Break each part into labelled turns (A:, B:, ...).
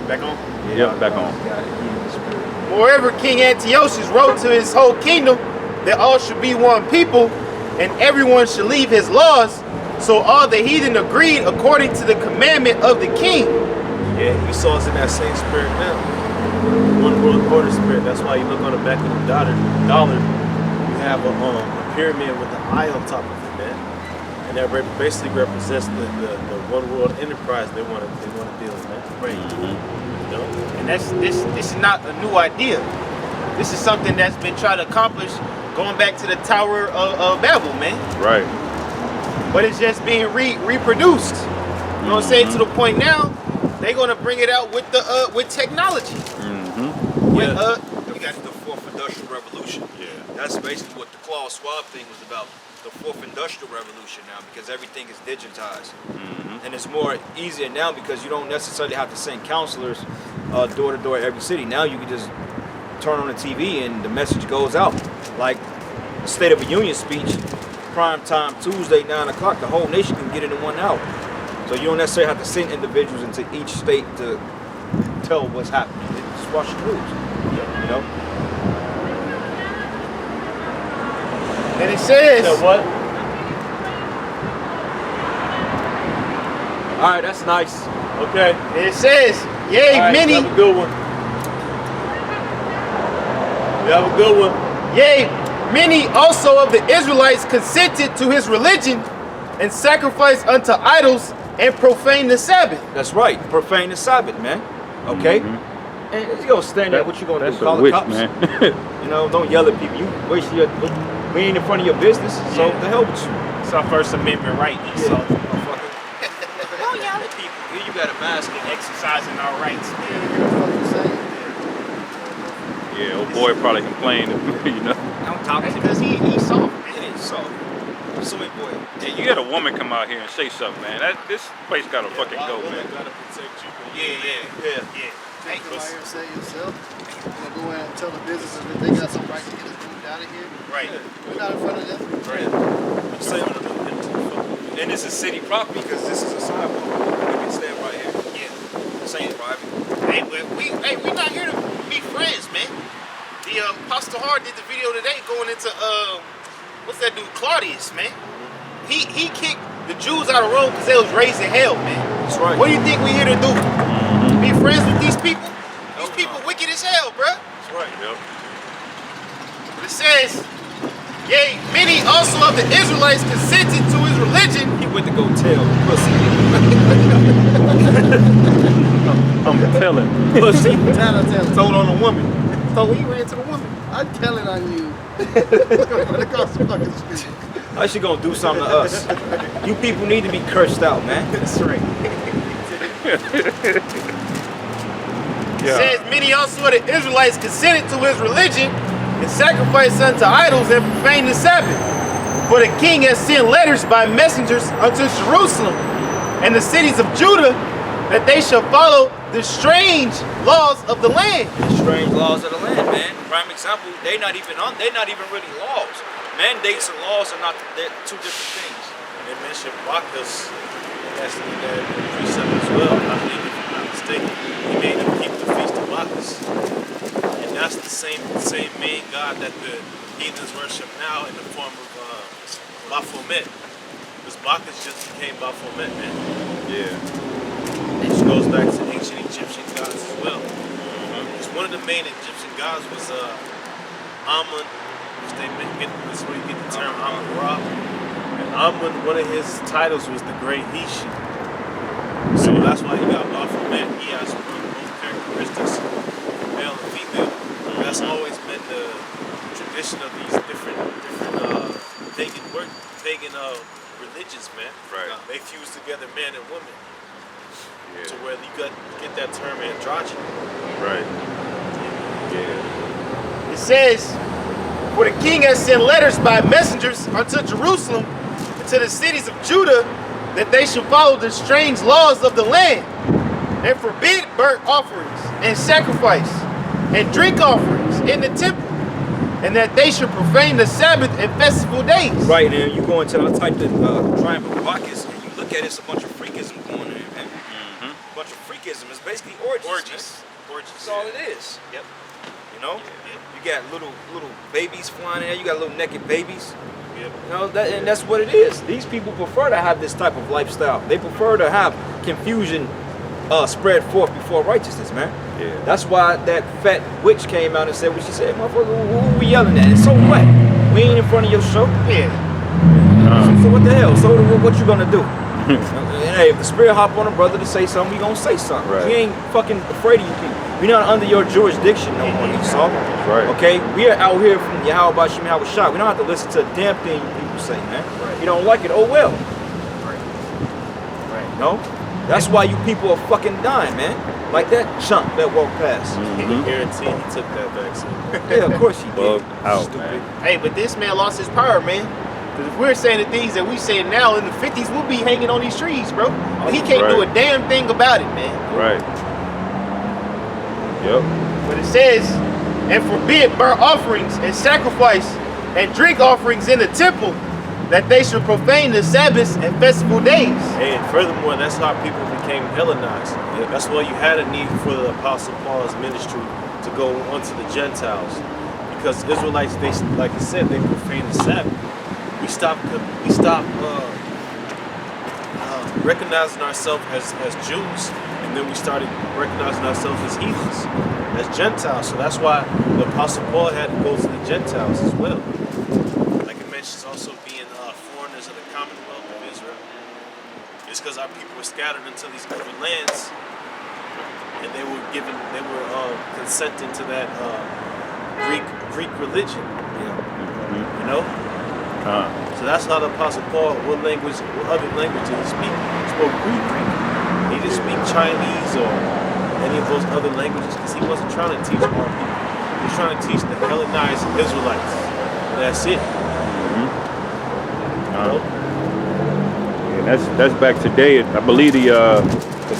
A: Back on?
B: Yeah, back on.
A: Moreover, King Antiochus wrote to his whole kingdom that all should be one people, and everyone should leave his laws. So all the heathen agreed according to the commandment of the king.
C: Yeah, Esau's in that same spirit now. One world order spirit. That's why you look on the back of the dollar, you have a pyramid with an eye on top of it, man. And that basically represents the one world enterprise they want to build, man.
A: Right.
C: You know?
A: And this is not a new idea. This is something that's been trying to accomplish going back to the Tower of Babel, man.
B: Right.
A: But it's just being reproduced. You know what I'm saying? To the point now, they're gonna bring it out with the with technology.
C: You got the fourth industrial revolution. Yeah. That's basically what the Klaus Schwab thing was about. The fourth industrial revolution now, because everything is digitized. And it's more easier now because you don't necessarily have to send counselors door to door every city. Now you can just turn on the TV and the message goes out. Like the State of the Union speech, prime time Tuesday, 9 o'clock, the whole nation can get it in 1 hour. So you don't necessarily have to send individuals into each state to tell what's happening. They just watch the news, you know?
A: And it says,
C: what? All right, that's nice. Okay.
A: and it says, yea,
C: All right,
A: many,
C: have a good one. You have a good one.
A: yea, many also of the Israelites consented to his religion and sacrificed unto idols and profaned the Sabbath.
C: That's right. Profane the Sabbath, man. Okay? And you gonna stand there, what you gonna
B: That's
C: do? Call
B: a
C: the
B: witch,
C: cops?
B: man.
C: You know, don't yell at people. You waste your, we ain't in front of your business, so the hell with you.
A: It's our First Amendment right,
C: So,
A: so
C: motherfucker. Don't yell at people. Here you got a mask and
A: exercising our rights.
B: Yeah, old boy probably complained, you know.
C: I'm talking to
A: Because he's soft.
C: it ain't so. Sweet boy.
B: Yeah, you had a woman come out here and say something, man. This place gotta fucking go, man.
C: Gotta protect you.
A: Yeah.
D: Hey, come out here and say it yourself. You're gonna go in and tell the businesses that they got some right to get us moved out of here.
A: Right.
D: We're not in front of them.
C: Right. Say and it's a city property because this is a sidewalk. We can stand right here.
A: Yeah.
C: This ain't private.
A: Hey, but we not here to be friends, man. The Pastor Hard did the video today going into what's that dude, Claudius, man. He kicked the Jews out of Rome because they was raised in hell, man.
C: That's right.
A: What do you think we here to do? Be friends with these people? These people wicked as hell, bruh.
C: That's right.
B: Yep.
A: But it says, yea, many also of the Israelites consented to his religion.
C: He went to go tell pussy.
B: I'm telling.
C: Pussy.
D: Tell
A: Told on a woman. So he ran to the woman.
D: I'm telling on you. Run across the fucking street.
C: How she gonna do something to us? You people need to be cursed out, man.
A: That's right. It says, many also of the Israelites consented to his religion and sacrificed unto idols and profaned the Sabbath. For the king has sent letters by messengers unto Jerusalem and the cities of Judah that they shall follow the strange laws of the land.
C: The strange laws of the land, man. Prime example, they're not even really laws. Mandates and laws are not, they're two different things.
E: They mentioned Bacchus, that's in that precept as well. I think if I'm not mistaken, he made them keep the feast of Bacchus, and that's the same main god that the heathens worship now in the form of Baphomet. Because Bacchus just became Baphomet, man.
B: Yeah.
E: Which goes back to ancient Egyptian gods as well. Because one of the main Egyptian gods was Amun, which this is where you get the term Amun-Ra. And Amun, one of his titles was the Great Hishi. So that's why he got Baphomet. He has both characteristics, male and female. That's always been the tradition of these different pagan religions, man.
B: Right.
E: They fuse together man and woman.
B: Yeah.
E: To where you get that term androgyny.
B: Right. Yeah.
A: It says, for the king has sent letters by messengers unto Jerusalem and to the cities of Judah that they should follow the strange laws of the land and forbid burnt offerings and sacrifice and drink offerings in the temple, and that they should profane the Sabbath and festival days.
C: Right, and you go into, I typed the triumph of Bacchus, and you look at it, it's a bunch of freakism going on, man. A bunch bunch of freakism. It's basically orgies.
E: Orgies.
C: That's all it is.
E: Yep.
C: You know, you got little babies flying in there. You got little naked babies.
E: Yep.
C: You know, and that's what it is. These people prefer to have this type of lifestyle. They prefer to have confusion spread forth before righteousness, man.
B: Yeah.
C: That's why that fat witch came out and said what she said. Motherfucker, who are we yelling at? And so what? We ain't in front of your show.
A: Yeah.
C: So what the hell? So what you gonna do? Hey, if the spirit hop on a brother to say something, we gonna say something.
B: Right.
C: We ain't fucking afraid of you people. We're not under your jurisdiction no more, Esau.
B: Right.
C: Okay? We are out here from YAHAWAH, bahasham, YAHAWASHI. We don't have to listen to a damn thing you people say, man.
A: Right.
C: You don't like it, oh well.
A: Right. Right.
C: No? That's why you people are fucking dying, man. Like that chump that walked past.
E: Guarantee he took that vaccine.
C: Yeah, of course he did.
B: Bugged out,
C: Stupid.
B: man.
A: Hey, but this man lost his power, man. Because if we're saying the things that we say now in the 50s, we'll be hanging on these trees, bro. But he can't do a damn thing about it, man.
B: Right. Yep.
A: But it says, and forbid burnt offerings and sacrifice and drink offerings in the temple, that they should profane the Sabbaths and festival days.
E: And furthermore, that's how people became Hellenized. That's why you had a need for the Apostle Paul's ministry to go onto the Gentiles. Because Israelites, they, like I said, they profane the Sabbath. We stopped recognizing ourselves as Jews, and then we started recognizing ourselves as heathens, as Gentiles. So that's why the Apostle Paul had to go to the Gentiles as well. Like it mentions also being foreigners of the Commonwealth of Israel. It's because our people were scattered into these different lands, and they were consenting to that Greek religion. You know. So that's how the Apostle Paul, what other language did he speak? He spoke Greek. He didn't speak Chinese or any of those other languages because he wasn't trying to teach our people. He was trying to teach the Hellenized Israelites. That's it.
B: Yeah, that's back today. I believe the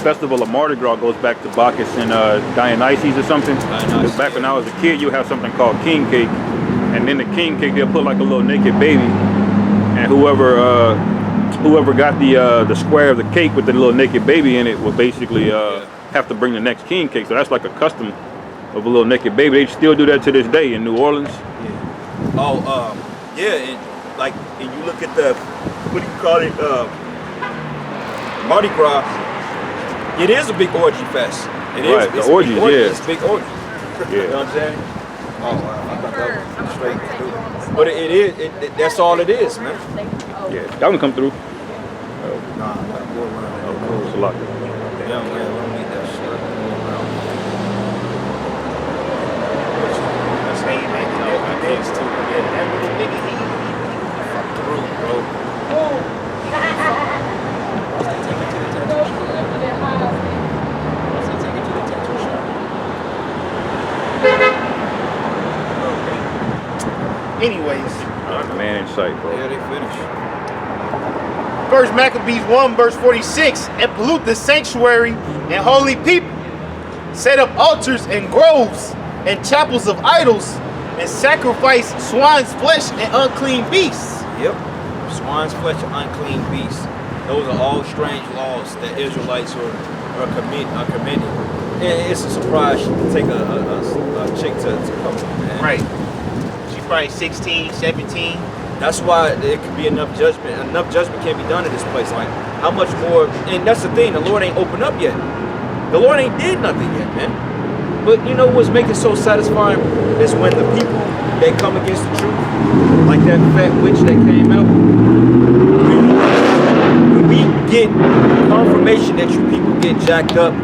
B: festival of Mardi Gras goes back to Bacchus and Dionysus or something. Because back when I was a kid, you have something called king cake. And then the king cake, they'll put like a little naked baby, and whoever got the square of the cake with the little naked baby in it will basically have to bring the next king cake. So that's like a custom of a little naked baby. They still do that to this day in New Orleans.
C: Yeah. Oh, and like, and you look at the, what do you call it, Mardi Gras. It is a big orgy fest. It is.
B: Right, the orgies, yeah.
C: It's a big orgy.
B: Yeah.
C: You know what I'm saying? Oh, wow. I thought that was straight. But it is, that's all it is, man.
B: Yeah, y'all can come through.
C: Nah, I gotta go around.
B: Oh, cool. It's a lot.
C: Yeah, man, let me eat that shit. Go around.
A: That's how you make it all my days too. Yeah, that little nigga, he fucked through, bro. Anyways,
B: Man in sight, bro.
C: Yeah, they finished.
A: First Maccabees 1 verse 46, and pollute the sanctuary and holy people, set up altars and groves and chapels of idols, and sacrifice swine's flesh and unclean beasts.
C: Yep. Swine's flesh and unclean beasts. Those are all strange laws that Israelites are committing. And it's a surprise to take a chick to come, man.
A: Right. She's probably 16, 17.
C: That's why there could be enough judgment. Enough judgment can't be done in this place. Like, how much more? And that's the thing. The Lord ain't opened up yet. The Lord ain't did nothing yet, man. But you know what's making it so satisfying is when the people that come against the truth, like that fat witch that came out, when we get confirmation that you people get jacked up,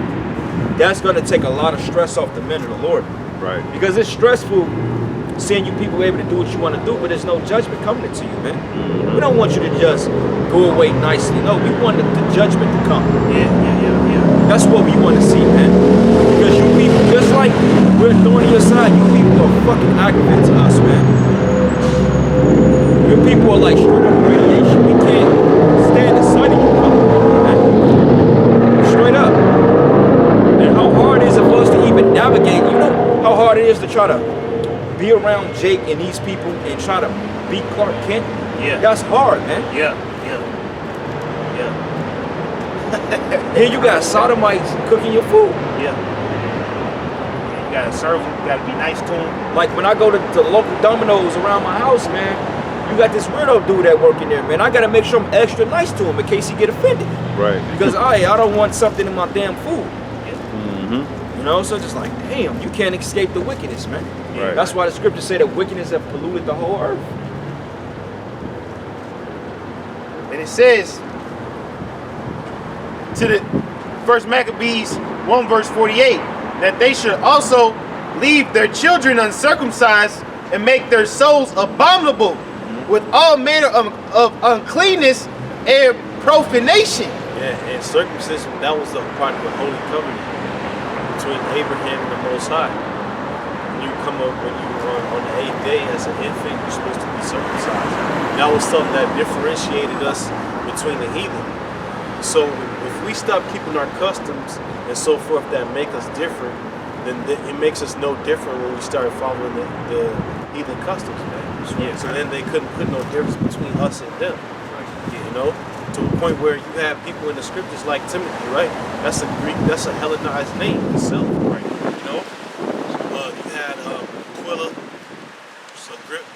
C: that's going to take a lot of stress off the men of the Lord.
B: Right.
C: Because it's stressful seeing you people able to do what you want to do, but there's no judgment coming to you, man. We don't want you to just go away nicely. No, we want the judgment to come.
A: Yeah.
C: That's what we want to see, man. Because you people, just like we're thorny your side, you people are fucking aggravating to us, man. Your people are like straight up radiation. We can't stand the sight of you coming, man. Straight up. And how hard is it for us to even navigate? You know how hard it is to try to be around Jake and these people and try to beat Clark Kent?
A: Yeah.
C: That's hard, man.
A: Yeah.
C: Here you got sodomites cooking your food.
E: Yeah. You gotta serve them. You gotta be nice to them.
C: Like when I go to local Domino's around my house, man, you got this weirdo dude that working there, man. I gotta make sure I'm extra nice to him in case he get offended.
B: Right.
C: Because I don't want something in my damn food.
B: Mm-hmm.
C: You know, so just like, damn, you can't escape the wickedness, man.
B: Right.
C: That's why the scriptures say that wickedness have polluted the whole earth.
A: And it says to the First Maccabees 1 verse 48 that they should also leave their children uncircumcised and make their souls abominable with all manner of uncleanness and profanation.
E: Yeah, and circumcision, that was a part of the holy covenant between Abraham and the Most High. When you come up, when you on the 8th day as an infant, you're supposed to be circumcised. That was something that differentiated us between the heathen. So if we stop keeping our customs and so forth that make us different, then it makes us no different when we start following the heathen customs, man. Yeah, so then they couldn't put no difference between us and them. You know? To a point where you have people in the scriptures like Timothy, right? That's a Greek, that's a Hellenized name itself, right? You know? You had Aquila,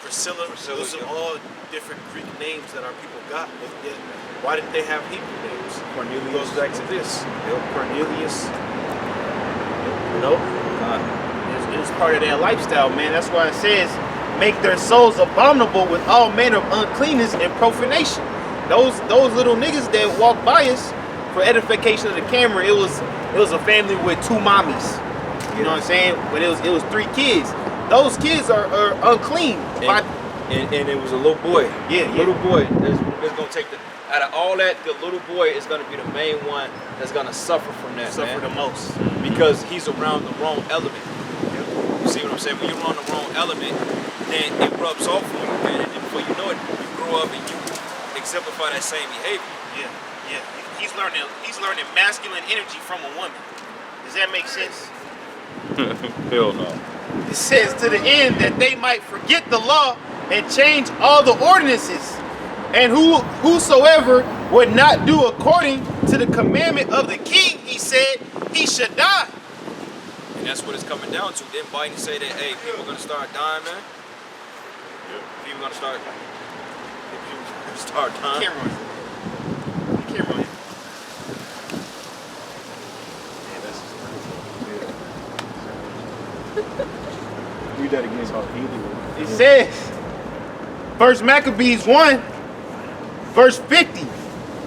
E: Priscilla. Those are all different Greek names that our people got. But yet, why didn't they have Hebrew names? Cornelius goes back to this. Cornelius. You know?
A: It was part of their lifestyle, man. That's why it says, make their souls abominable with all manner of uncleanness and profanation. Those little niggas that walk by us for edification of the camera, it was a family with 2 mommies. You know what I'm saying? But it was 3 kids. Those kids are unclean.
C: And it was a little boy.
A: Yeah,
C: little boy. That's gonna take out of all that, the little boy is gonna be the main one that's gonna suffer from that.
A: Suffer the most.
C: Because he's around the wrong element. You see what I'm saying? When you're around the wrong element, then it rubs off on you, man. And then before you know it, you grow up and you exemplify that same behavior.
A: Yeah. He's learning masculine energy from a woman. Does that make sense?
B: Hell no.
A: It says to the end that they might forget the law and change all the ordinances. And whosoever would not do according to the commandment of the king, he said, he should die.
C: And that's what it's coming down to. Then Biden say that, hey, people are gonna start dying, man. People are gonna start dying.
A: Camera on.
B: Read that again, how heathen.
A: It says, First Maccabees 1, verse 50,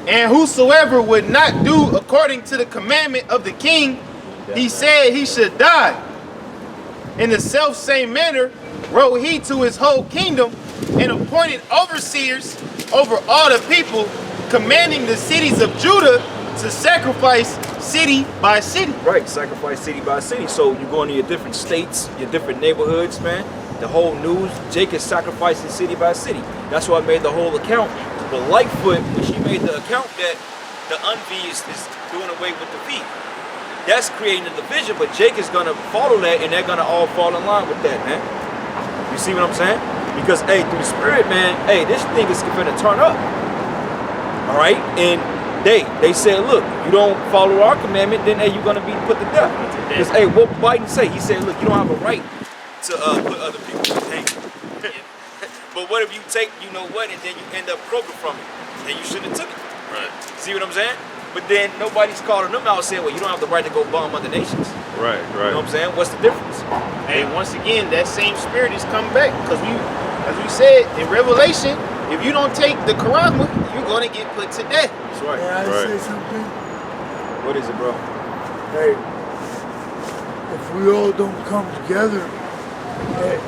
A: and whosoever would not do according to the commandment of the king, he said he should die. In the self same manner wrote he to his whole kingdom and appointed overseers over all the people, commanding the cities of Judah to sacrifice city by city.
C: Right, sacrifice city by city. So you go into your different states, your different neighborhoods, man. The whole news, Jake is sacrificing city by city. That's why I made the whole account. But Lightfoot, when she made the account that the unV is doing away with the V, that's creating a division, but Jake is gonna follow that and they're gonna all fall in line with that, man. You see what I'm saying? Because, hey, through the spirit, man, hey, this thing is gonna turn up. All right? And they said, look, you don't follow our commandment, then, hey, you're gonna be put to death. Because, hey, what Biden say? He said, look, you don't have a right to put other people in danger. But what if you take, you know what, and then you end up broken from it? Then you shouldn't have took it.
E: Right.
C: See what I'm saying? But then nobody's calling them out saying, well, you don't have the right to go bomb other nations.
B: Right.
C: You know what I'm saying? What's the difference?
A: And once again, that same spirit is coming back. Because as we said in Revelation, if you don't take the Quran, you're going to get put to death.
C: That's right.
D: May I say something?
C: What is it, bro?
D: Hey, if we all don't come together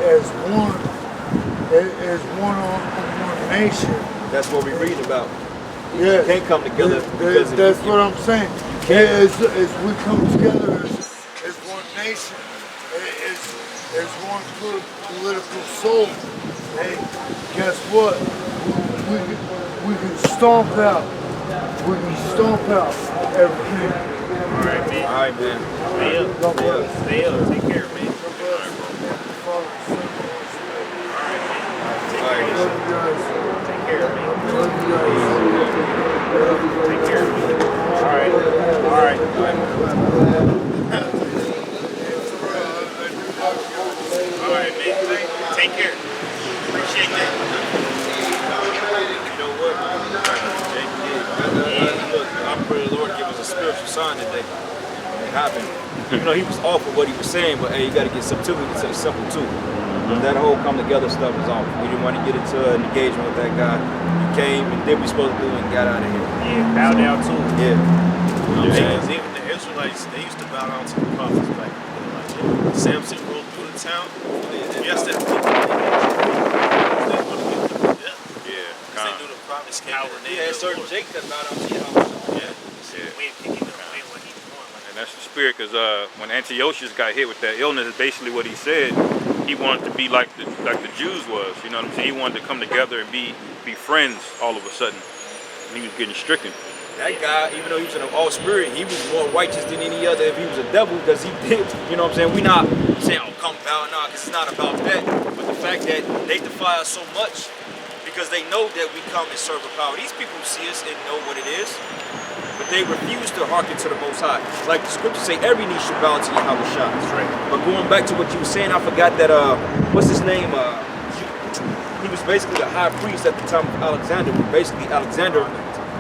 D: as one nation.
C: That's what we read about.
D: Yeah,
C: You can't come together because
D: that's what I'm saying. As we come together as one nation, as one political soul, hey, guess what? We can stomp out. We can stomp out everything.
E: All right, man.
C: All right, man.
E: Stay up.
D: God bless.
E: Stay up. Take care, man.
D: God bless. Father, Son, Holy Spirit.
E: All right, man.
C: All right.
D: Love you guys.
E: Take care, man.
D: Love you guys.
E: Take care, man. All right.
A: right. All right, man. Take care. Appreciate that.
C: You know what? Look, I pray the Lord give us a spiritual sign today. It happened. You know, he was off with what he was saying, but hey, you got to get subtlety to the simple too. That whole come together stuff is off. We didn't want to get into an engagement with that guy. He came and did what we supposed to do and got out of here.
E: Yeah, bow down to him.
C: Yeah. You know what I'm saying?
E: Because even the Israelites, they used to bow down to the prophets back then. Like, Samson ruled through the town. Yes, that people they would have been through death.
B: Yeah.
E: Because they knew the prophets came in the name
C: Yeah,
E: of the
C: certain
E: Lord.
C: Jake that bowed down to Yahawah.
E: Yeah. We ain't picking up what he was doing. Like,
B: And that's the spirit, because when Antiochus got hit with that illness, is basically what he said. He wanted to be like the Jews was. You know what I'm saying? He wanted to come together and be friends all of a sudden. And he was getting stricken.
C: That guy, even though he was in an all spirit, he was more righteous than any other if he was a devil, because he did, you know what I'm saying? We not saying, oh, come bow now, because it's not about that. But the fact that they defy us so much because they know that we come and serve a power. These people see us and know what it is, but they refuse to hearken to the Most High. Like the scriptures say, every knee should bow to YAHAWASHI. That's right. But going back to what you were saying, I forgot that, what's his name? He was basically the high priest at the time of Alexander. Basically, Alexander,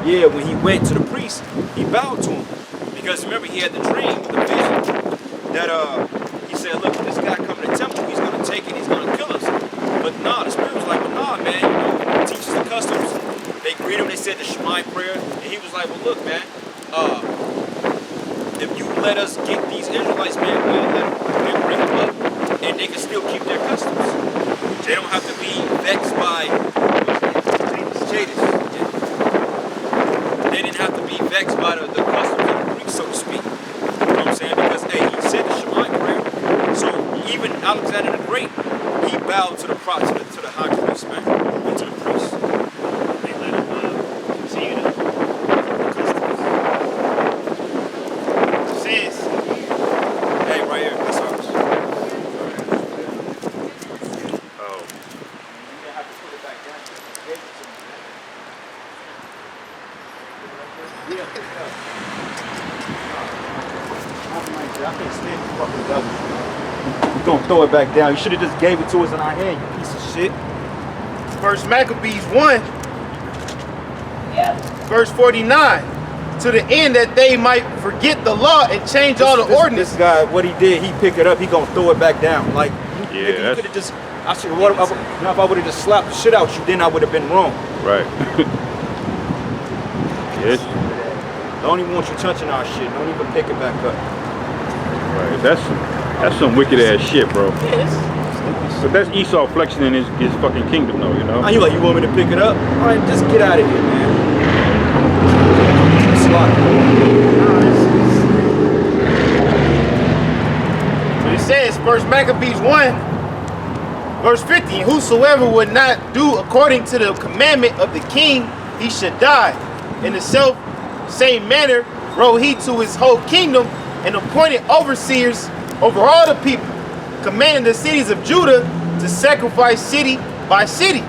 C: yeah, when he went to the priest, he bowed to him. Because remember, he had the dream, the vision, that he said, look, this guy coming to the temple, he's going to take it, he's going to kill us. But nah, the spirit was like, well, nah, man, you know, teach us the customs. They greeted him, they said the Shema prayer, and he was like, well, look, man, if you let us get these Israelites, man, we'll let them bring them up, and they can still keep their customs. They don't have to be vexed by Jadis. They didn't have to be vexed by the customs of the Greeks, so to speak. You know what I'm saying? Because, hey, he said the Shema prayer. So even Alexander the Great, he bowed to the high priest, man, and to the priest.
E: they let him continue to customs.
A: Says,
C: Hey, right here, that's ours.
B: Oh.
C: You have to put it back down. He gave it to me, man. Yeah, pick it up. I can't stand the fucking devil. You gonna throw it back down. You should have just gave it to us in our hand, you piece of shit.
A: First Maccabees 1, verse 49. To the end that they might forget the law and change all the ordinance.
C: This guy, what he did, he pick it up, he gonna throw it back down. Like,
B: Yeah,
C: you
B: that's-
C: could have just, I should, what, now if I would have just slapped the shit out you, then I would have been wrong.
B: Right. Yes.
C: Don't even want you touching our shit. Don't even pick it back up.
B: Right. That's some wicked ass shit, bro. But that's Esau flexing in his fucking kingdom, though. You know.
C: Are you like, you want me to pick it up? All right, just get out of here, man.
A: But it says, First Maccabees 1, verse 50, whosoever would not do according to the commandment of the king, he should die. In the same manner wrote he to his whole kingdom and appointed overseers over all the people, commanding the cities of Judah to sacrifice city by city.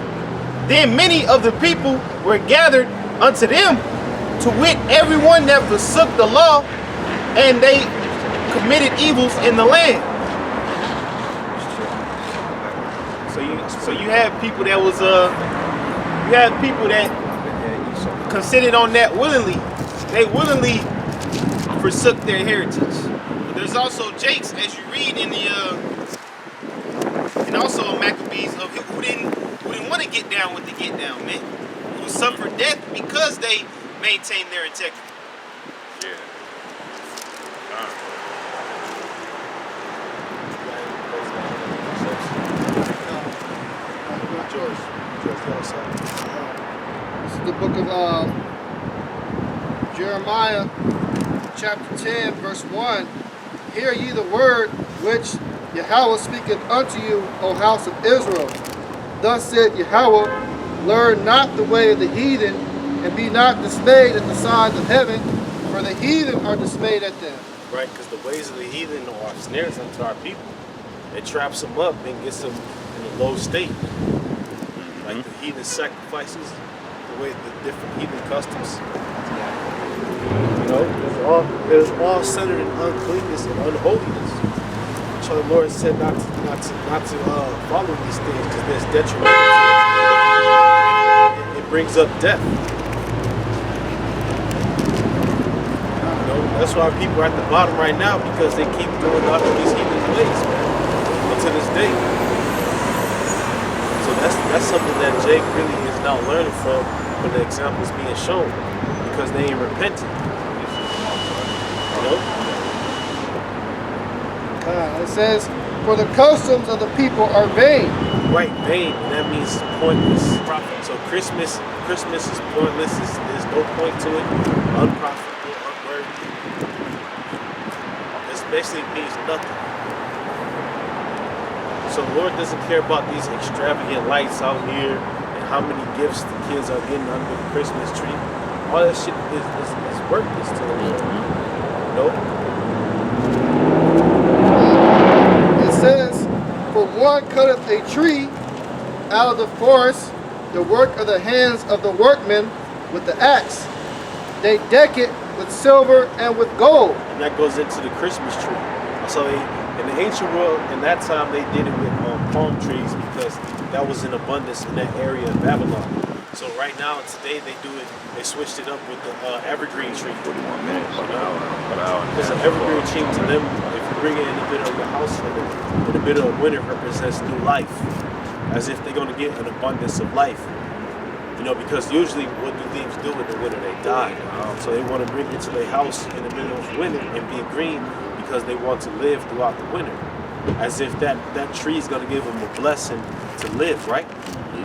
A: Then many of the people were gathered unto them, to wit, everyone that forsook the law, and they committed evils in the land. So you have people that was you have people that considered on that willingly. They willingly forsook their heritage. But there's also Jakes, as you read in the and also in Maccabees, of who didn't want to get down with the get down men, who suffered death because they maintained their integrity.
B: Yeah.
F: This is the book of Jeremiah, chapter 10, verse 1. Hear ye the word which Yahawah speaketh unto you, O house of Israel. Thus said Yahawah, learn not the way of the heathen, and be not dismayed at the signs of heaven, for the heathen are dismayed at them.
E: Right, because the ways of the heathen are snares unto our people. It traps them up and gets them in a low state. Like the heathen sacrifices, the way the different heathen customs. You know, it was all centered in uncleanness and unholiness. So the Lord said not to follow these things because there's detriment. It brings up death. You know, that's why people are at the bottom right now because they keep going after these heathen ways, man, until this day. So that's something that Jake really is now learning from when the examples being shown because they ain't repenting. You know?
F: It says, for the customs of the people are vain.
E: Right, vain, and that means pointless. So Christmas is pointless. There's no point to it. Unprofitable, unworthy. This basically means nothing. So the Lord doesn't care about these extravagant lights out here and how many gifts the kids are getting under the Christmas tree. All that shit is worthless to the Lord. Nope.
F: It says, for one cutteth a tree out of the forest, the work of the hands of the workmen with the axe. They deck it with silver and with gold.
E: And that goes into the Christmas tree. So in the ancient world, in that time, they did it with palm trees because that was in abundance in that area of Babylon. So right now, today, they switched it up with the evergreen tree.
B: 40 more minutes, about an hour.
E: Because an evergreen tree to them, if you bring it in a bit of your house in a bit of winter, represents new life. As if they're going to get an abundance of life. You know, because usually what do leaves do in the winter? They die. So they want to bring it to their house in the middle of winter and be green because they want to live throughout the winter. As if that tree is going to give them a blessing to live, right?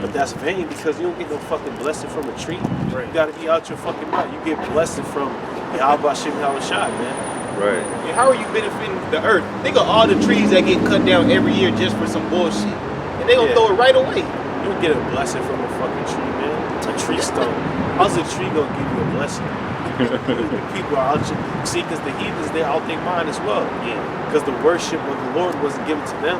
E: But that's vain because you don't get no fucking blessing from a tree. Right. You got to be out your fucking mouth. You get blessing from YAHAWASHI, man.
B: Right.
A: And how are you benefiting the earth? Think of all the trees that get cut down every year just for some bullshit. And they gonna throw it right away.
E: You don't get a blessing from a fucking tree, man. A tree stone. How's a tree gonna give you a blessing? People are out here. See, because the heathens, they're out their mind as well. Yeah. Because the worship of the Lord wasn't given to them.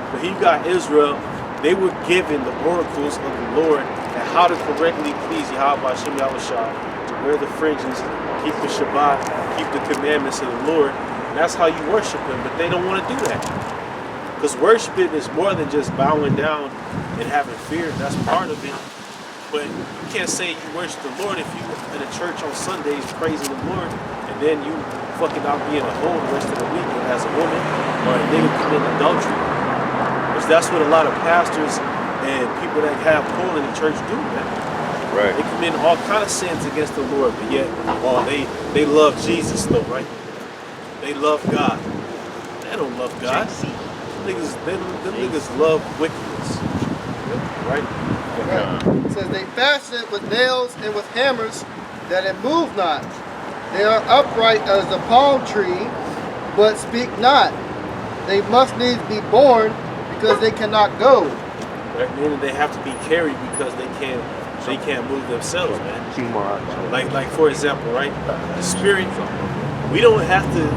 E: But he got Israel. They were given the oracles of the Lord and how to correctly please YAHAWASHI, to wear the fringes, keep the Shabbat, keep the commandments of the Lord. And that's how you worship him. But they don't want to do that. Because worshiping is more than just bowing down and having fear. That's part of it. But you can't say you worship the Lord if you in a church on Sundays praising the Lord and then you fucking out being a hoe the rest of the week as a woman or a nigga committing adultery. Because that's what a lot of pastors and people that have pull in the church do, man.
B: Right.
E: They commit all kind of sins against the Lord, but yet they love Jesus though, right? They love God. They don't love God. Them niggas love wickedness. Right?
F: It says they fasten it with nails and with hammers that it move not. They are upright as the palm tree, but speak not. They must needs be born because they cannot go.
E: Right? Meaning they have to be carried because they can't move themselves, man. Like for example, right? The spirit, we don't have to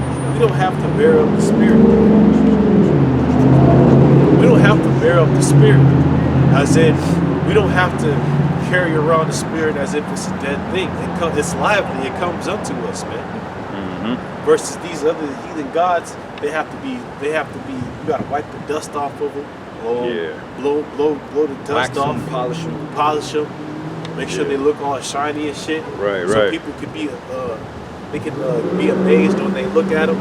E: bear up the spirit. We don't have to bear up the spirit. As in, we don't have to carry around the spirit as if it's a dead thing. It's lively, it comes unto us, man. Mm-hmm. Versus these other heathen gods, they have to be, you gotta wipe the dust off of them. Blow the dust off, polish them, make sure they look all shiny and shit. So people could be be amazed when they look at them.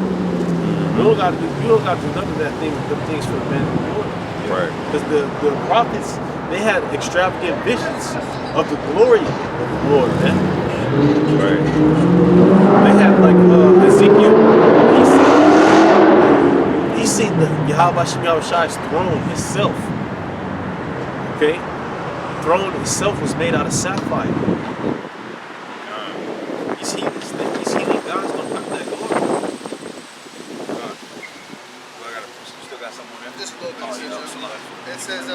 E: You don't got to do none of them things for the man of the Lord.
B: Right.
E: Because the prophets, they had extravagant visions of the glory of the Lord, man.
B: Right.
E: They had like Ezekiel. He seen the YAHAWASHI's throne itself. Okay? The throne itself was made out of sapphire. These heathen gods don't got that glory.
C: Still got something on there?
F: Just a little bit. It says,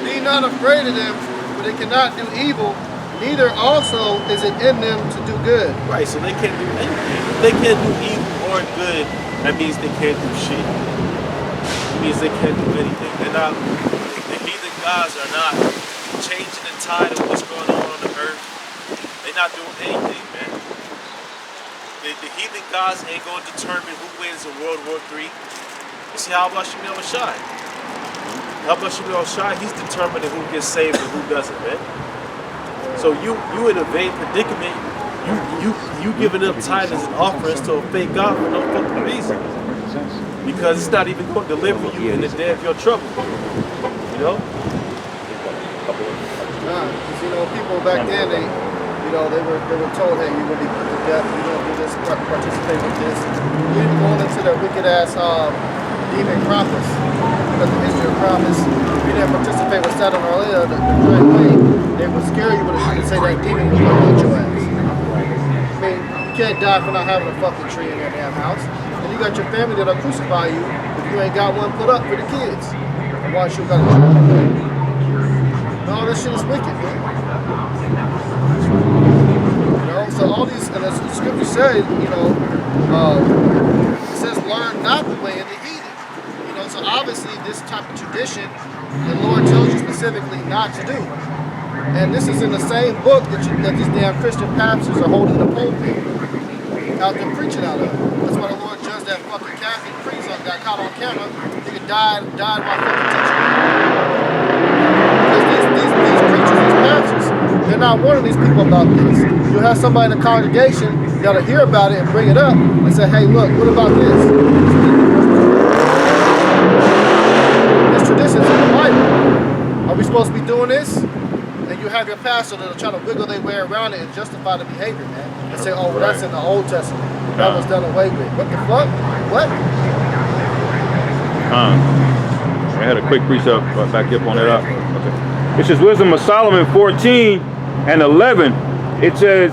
F: be not afraid of them, for they cannot do evil, neither also is it in them to do good.
E: Right, so they can't do anything. If they can't do evil or good, that means they can't do shit. It means they can't do anything. The heathen gods are not changing the tide of what's going on the earth. They're not doing anything, man. the heathen gods ain't going to determine who wins in World War III. It's YAHAWASHI. YAHAWASHI, he's determining who gets saved and who doesn't, man. So you in a vain predicament. You giving up tithes and offerings to a fake God for no fucking reason. Because it's not even going to deliver you in the day of your trouble. You know?
F: Because people back then, they were told, hey, you're gonna be put to death, you're gonna do this, participate with this. You even going into their wicked ass demon prophets, because the history of prophets. If you didn't participate with Satan earlier, the right way, they would scare you with it and say that demon was gonna eat your ass. I mean, you can't die for not having a fucking tree in your damn house. And you got your family that'll crucify you if you ain't got one put up for the kids. And why you got a tree? No, that shit is wicked, man. You know, so all these, and as the scripture says, it says learn not the way of the heathen. You know, so obviously this type of tradition, the Lord tells you specifically not to do. And this is in the same book that these damn Christian pastors are holding the pulpit out there preaching out of. That's why the Lord judged that fucking Catholic priest that got caught on camera. Nigga died while fucking teaching. These preachers, these pastors, they're not warning these people about this. You'll have somebody in the congregation that'll hear about it and bring it up and say, hey, look, what about this? This tradition's in the Bible. Are we supposed to be doing this? And you have your pastor that'll try to wiggle their way around it and justify the behavior, man. And say, oh, well, that's in the Old Testament. That was done away with. What the fuck? What?
B: I had a quick precept back up on that. Okay. It says Wisdom of Solomon 14 and 11. It says,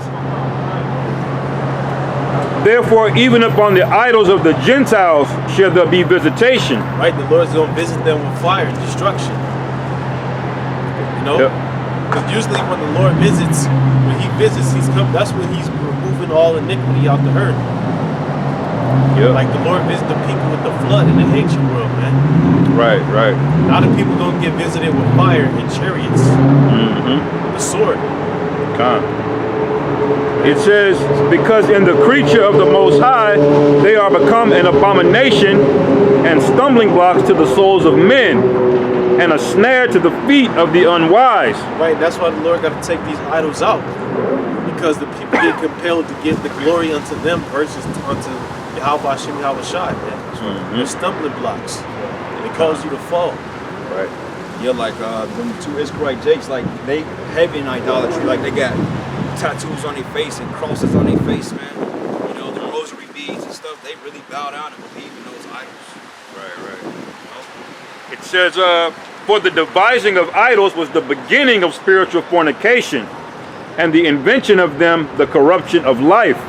B: therefore, even upon the idols of the Gentiles shall there be visitation.
E: Right, the Lord's going to visit them with fire and destruction. You know? Because usually when the Lord visits, that's when he's removing all iniquity out the earth. Like the Lord visited the people with the flood in the ancient world, man.
B: Right.
E: Now the people don't get visited with fire and chariots. The sword.
B: It says, because in the creature of the Most High, they are become an abomination and stumbling blocks to the souls of men, and a snare to the feet of the unwise.
E: Right, that's why the Lord got to take these idols out. Because the people get compelled to give the glory unto them versus unto YAHAWASHI, man. They're stumbling blocks. And it causes you to fall.
B: Right.
C: Yeah, like them two Israelite jakes, like they heavy in idolatry. Like they got tattoos on their face and crosses on their face, man. You know, the rosary beads and stuff. They really bow down and believe in those idols.
B: Right. It says, for the devising of idols was the beginning of spiritual fornication, and the invention of them the corruption of life.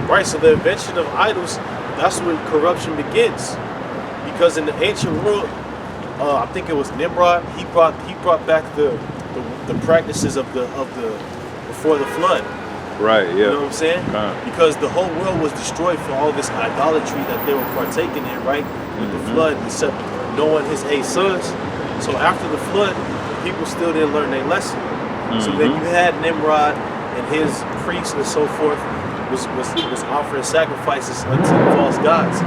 E: Right, so the invention of idols, that's when corruption begins. Because in the ancient world, I think it was Nimrod, he brought back the practices of the before the flood.
B: Right, yeah.
E: You know what I'm saying? Because the whole world was destroyed for all this idolatry that they were partaking in, right? With the flood, except Noah and his 8 sons. So after the flood, people still didn't learn their lesson. So then you had Nimrod and his priests and so forth was offering sacrifices unto the false gods.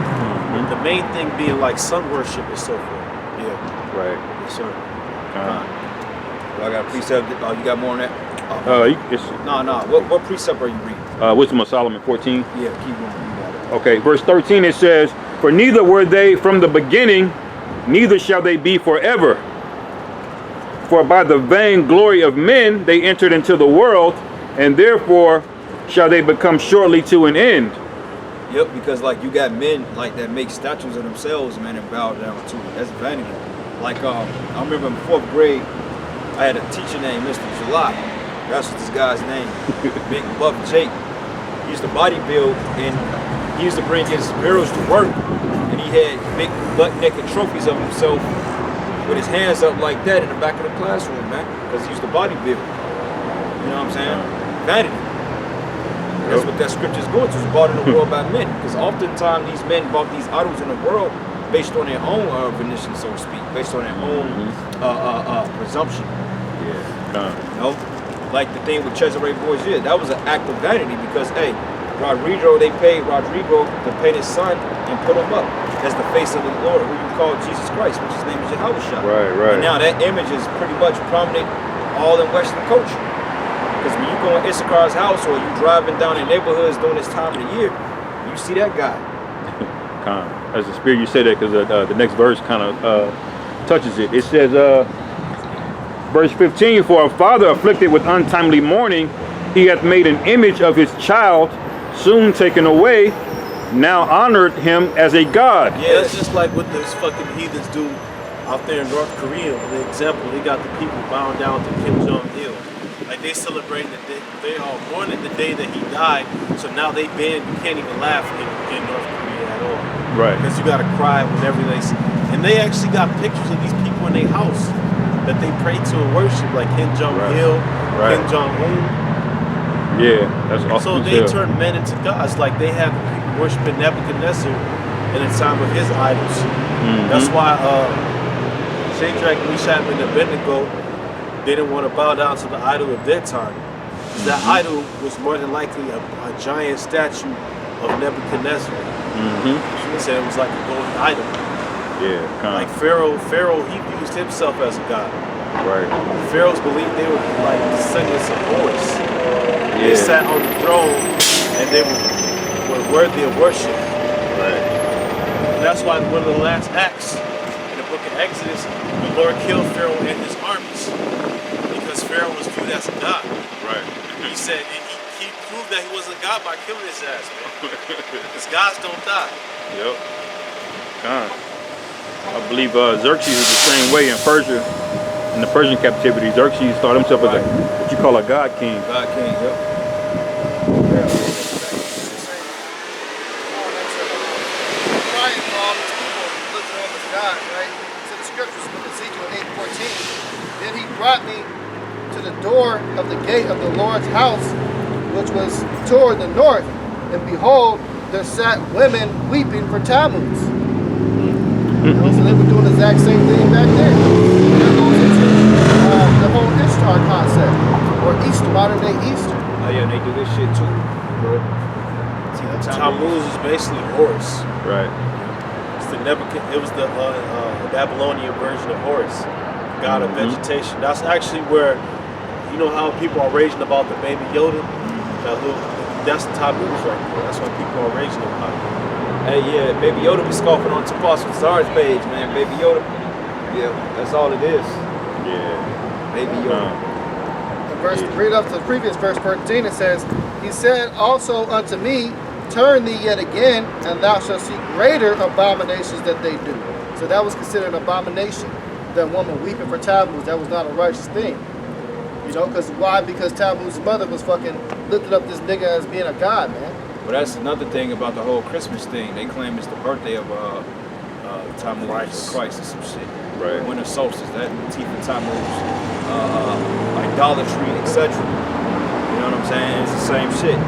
E: The main thing being like sun worship and so forth. Yeah.
B: Right.
E: Yes, sir.
C: I got a precept. You got more on that?
B: No.
C: What precept are you reading?
B: Wisdom of Solomon 14.
C: Yeah, keep going. You got it.
B: Okay, verse 13 it says, for neither were they from the beginning, neither shall they be forever. For by the vain glory of men they entered into the world, and therefore shall they become shortly to an end.
C: Yep, because like you got men like that make statues of themselves, man, and bow down to it. That's vanity. Like I remember in 4th grade, I had a teacher named Mr. July. That's what this guy's name. Big buff Jake. He used to bodybuild, and he used to bring his barrels to work, and he had big butt-naked trophies of himself with his hands up like that in the back of the classroom, man, because he used to bodybuild. You know what I'm saying? Vanity. That's what that scripture is going to. It's bought in the world by men, because oftentimes these men bought these idols in the world based on their own volition, so to speak, based on their own presumption.
B: Yeah.
C: You know, like the thing with Cesare Borgia, that was an act of vanity because, hey, Rodrigo, they paid Rodrigo to paint his son and put him up as the face of the Lord, who you call Jesus Christ, which his name is YAHAWASHI.
B: Right.
C: And now that image is pretty much prominent all in Western culture. Because when you go in Issachar's house or you driving down in neighborhoods during this time of the year, you see that guy.
B: As the spirit, you say that because the next verse kind of touches it. It says, verse 15, for a father afflicted with untimely mourning, he hath made an image of his child, soon taken away, now honored him as a god.
E: Yeah, it's just like what those fucking heathens do out there in North Korea. For example, they got the people bowing down to Kim Jong-il. Like they celebrating the day, they are mourning the day that he died. So now they banned, you can't even laugh in North Korea at all.
B: Right.
E: Because you gotta cry whenever they see. And they actually got pictures of these people in their house that they pray to and worship, like Kim Jong-il,
B: Right.
E: Kim Jong-un.
B: Yeah, that's awesome.
E: So they turn men into gods, like they have people worshiping Nebuchadnezzar in the time of his idols. That's why Shadrach, Meshach, and Abednego, they didn't want to bow down to the idol of their time. That idol was more than likely a giant statue of Nebuchadnezzar. They said it was like a golden idol.
B: Yeah,
E: Like Pharaoh, he used himself as a god.
B: Right.
E: Pharaohs believed they were like descendants of Horus.
B: Yeah.
E: They sat on the throne and they were worthy of worship.
B: Right.
E: And that's why one of the last acts in the book of Exodus, the Lord killed Pharaoh and his armies because Pharaoh was viewed as a god.
B: Right.
E: He said he proved that he wasn't a god by killing his ass, man. Because gods don't die.
B: Yep. I believe Xerxes is the same way in Persia. In the Persian captivity, Xerxes thought himself as what you call a god king.
C: God King, yep.
F: Crying for all these people looking on this God, right? So the scriptures from Ezekiel 8:14. Then he brought me to the door of the gate of the Lord's house, which was toward the north, and behold, there sat women weeping for Tammuz. So they were doing the exact same thing back then. That goes into the whole Ishtar concept, or Easter, modern day Easter.
C: Oh yeah, they do this shit too.
E: Tammuz is basically Horus.
B: Right.
E: It's the it was the Babylonian version of Horus, god of vegetation. That's actually where, you know how people are raging about the baby Yoda? That's Tammuz right there. That's what people are raging about.
C: Hey, yeah, Baby Yoda be scoffing on Tupac Stars page, man. Baby Yoda. Yeah, that's all it is.
B: Yeah.
C: Baby Yoda.
F: Read up to the previous verse 13, it says, he said also unto me, turn thee yet again, and thou shalt see greater abominations that they do. So that was considered an abomination. That woman weeping for Tammuz, that was not a righteous thing. You know, because why? Because Tammuz's mother was fucking lifting up this nigga as being a god, man.
C: But that's another thing about the whole Christmas thing. They claim it's the birthday of Tammuz, Christ or some shit.
B: Right.
C: Winter solstice, that motif of Tammuz, idolatry, etc. You know what I'm saying? It's the same shit.